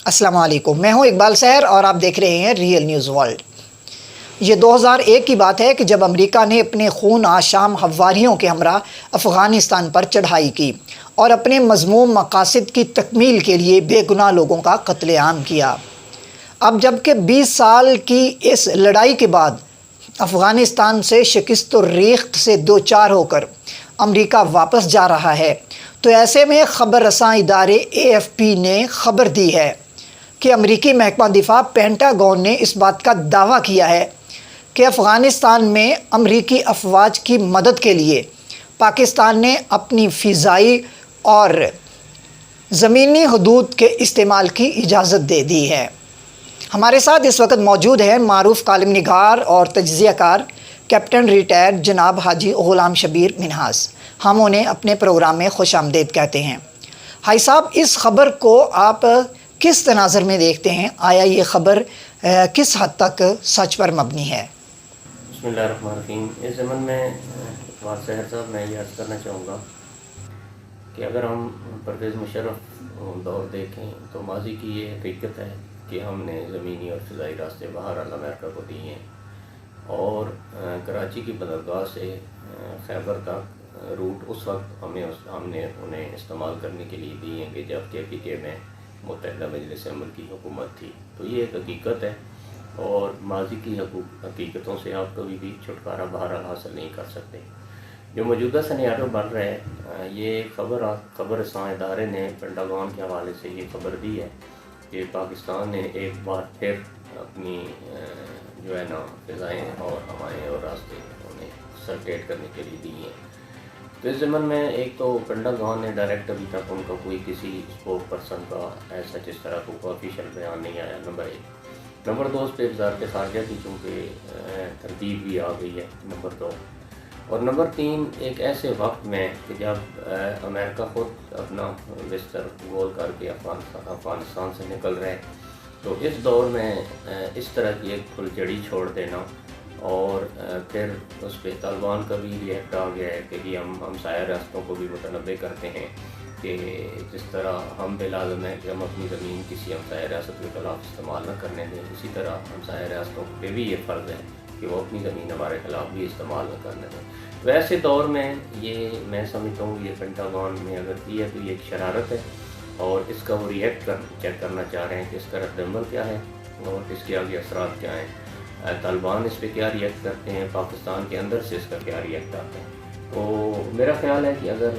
السلام علیکم، میں ہوں اقبال سحر اور آپ دیکھ رہے ہیں ریئل نیوز ورلڈ۔ یہ 2001 کی بات ہے کہ جب امریکہ نے اپنے خون آشام ہوادیوں کے ہمراہ افغانستان پر چڑھائی کی اور اپنے مذموم مقاصد کی تکمیل کے لیے بے گناہ لوگوں کا قتل عام کیا۔ اب جبکہ 20 سال کی اس لڑائی کے بعد افغانستان سے شکست و ریخت سے دوچار ہو کر امریکہ واپس جا رہا ہے، تو ایسے میں خبر رساں ادارے AFP نے خبر دی ہے کہ امریکی محکمہ دفاع پینٹاگون نے اس بات کا دعویٰ کیا ہے کہ افغانستان میں امریکی افواج کی مدد کے لیے پاکستان نے اپنی فضائی اور زمینی حدود کے استعمال کی اجازت دے دی ہے۔ ہمارے ساتھ اس وقت موجود ہیں معروف کالم نگار اور تجزیہ کار کیپٹن ریٹائرڈ جناب حاجی غلام شبیر منہاس۔ ہم انہیں اپنے پروگرام میں خوش آمدید کہتے ہیں۔ حاجی صاحب، اس خبر کو آپ کس تناظر میں دیکھتے ہیں؟ آیا یہ خبر کس حد تک سچ پر مبنی ہے؟ بسم اللہ الرحمن الرحیم۔ اس زمن میں اقبال سحر صاحب میں یہ عرض کرنا چاہوں گا کہ اگر ہم پرویز مشرف دور دیکھیں تو ماضی کی یہ حقیقت ہے کہ ہم نے زمینی اور فضائی راستے بہرحال امریکہ کو دیے ہیں، اور کراچی کی بندرگاہ سے خیبر تک روٹ اس وقت ہم نے انہیں استعمال کرنے کے لیے دیے ہیں کہ جب KPK میں متحدہ مجلس عمل کی حکومت تھی۔ تو یہ ایک حقیقت ہے، اور ماضی کی حقیقتوں سے آپ کبھی بھی چھٹکارا بہرحال حاصل نہیں کر سکتے۔ جو موجودہ سیناریو بن رہا ہے، یہ خبر رساں ادارے نے پینٹاگون کے حوالے سے یہ خبر دی ہے کہ پاکستان نے ایک بار پھر اپنی جو ہے نا فضائیں اور ہوائیں اور راستے انہیں سرکیٹ کرنے کے لیے دی ہیں۔ تو اس زمن میں ایک تو پینٹاگون نے ڈائریکٹ ابھی تک ان کا کوئی کسی اسپوک پرسن کا ایسا جس طرح کو آفیشیل بیان نہیں آیا، نمبر 1۔ نمبر 2، اس پہ وزارت خارجہ کی چونکہ ترتیب بھی آ گئی ہے، نمبر 2۔ اور نمبر 3، ایک ایسے وقت میں کہ جب امریکہ خود اپنا بستر گول کر کے افغانستان سے نکل رہے، تو اس دور میں اس طرح کی ایک پھلجڑی چھوڑ دینا، اور پھر اس پہ طالبان کا بھی ریئیکٹ آ گیا ہے کہ جی ہم ہمسایہ ریاستوں کو بھی متنبع کرتے ہیں کہ جس طرح ہم پہ لازم ہے کہ ہم اپنی زمین کسی ہمسایہ ریاست کے خلاف استعمال نہ کرنے دیں، اسی طرح ہمسایہ ریاستوں پہ بھی یہ فرض ہے کہ وہ اپنی زمین ہمارے خلاف بھی استعمال نہ کرنے دیں۔ تو ایسے دور میں یہ میں سمجھتا ہوں یہ پینٹاگون نے اگر کی ہے تو یہ ایک شرارت ہے، اور اس کا وہ ریئیکٹ چیک کرنا چاہ رہے ہیں کہ اس کا رد عمل کیا ہے اور اس کے آگے اثرات کیا ہیں۔ طالبان اس پہ کیا ریئیکٹ کرتے ہیں، پاکستان کے اندر سے اس کا کیا ریئیکٹ آتا ہے۔ تو میرا خیال ہے کہ اگر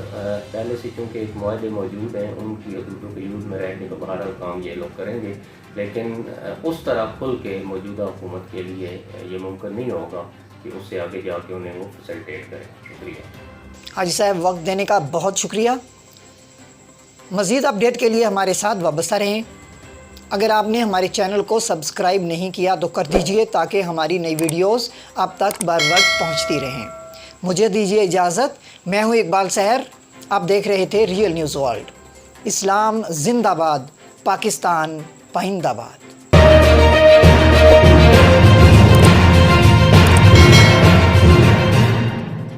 پہلے سے چونکہ ایک معاہدے موجود ہیں، ان کی حدود کے یوز میں رہنے کا بہرحال کام یہ لوگ کریں گے، لیکن اس طرح کھل کے موجودہ حکومت کے لیے یہ ممکن نہیں ہوگا کہ اس سے آگے جا کے انہیں وہ فیسلٹیٹ کریں۔ شکریہ حاجی صاحب، وقت دینے کا بہت شکریہ۔ مزید اپڈیٹ کے لیے ہمارے ساتھ وابستہ رہیں۔ اگر آپ نے ہمارے چینل کو سبسکرائب نہیں کیا تو کر دیجئے تاکہ ہماری نئی ویڈیوز آپ تک بر وقت پہنچتی رہیں۔ مجھے دیجئے اجازت، میں ہوں اقبال سحر، آپ دیکھ رہے تھے ریئل نیوز ورلڈ۔ اسلام زندہ باد، پاکستان پائندہ باد۔